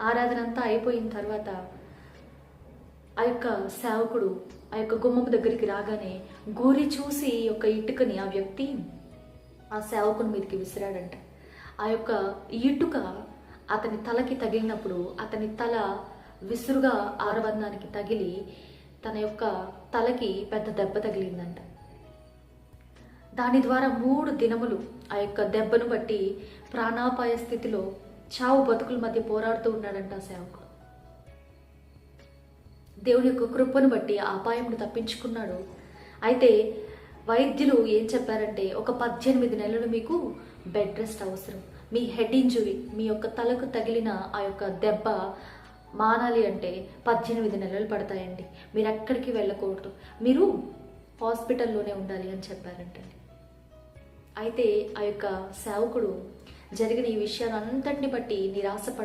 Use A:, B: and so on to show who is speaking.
A: ఆరాధన అంతా అయిపోయిన తర్వాత ఆ యొక్క సేవకుడు ఆ యొక్క గుమ్మం దగ్గరికి రాగానే గోరి చూసి ఈ యొక్క ఇటుకని ఆ వ్యక్తి ఆ సేవకుని మీదకి విసిరాడంట. ఆ యొక్క ఇటుక అతని తలకి తగిలినప్పుడు అతని తల విసురుగా ఆరబంధానికి తగిలి తన యొక్క తలకి పెద్ద దెబ్బ తగిలిందంట. దాని ద్వారా 3 దినములు ఆ యొక్క దెబ్బను బట్టి ప్రాణాపాయ స్థితిలో చావు బతుకుల మధ్య పోరాడుతూ ఉన్నాడంట ఆ సేవకుడు. దేవుని యొక్క కృపను బట్టి ఆ అపాయమును తప్పించుకున్నాడు. అయితే వైద్యులు ఏం చెప్పారంటే ఒక 18 నెలలు మీకు బెడ్ రెస్ట్ అవసరం. మీ హెడ్ ఇంజురీ, మీ యొక్క తలకు తగిలిన ఆ యొక్క దెబ్బ మానాలి అంటే 18 నెలలు పడతాయండి. మీరు ఎక్కడికి వెళ్ళకూడదు, మీరు హాస్పిటల్లోనే ఉండాలి అని చెప్పారంటండి. అయితే ఆ యొక్క సేవకుడు జరిగిన ఈ విషయాలంతటిని బట్టి నిరాశ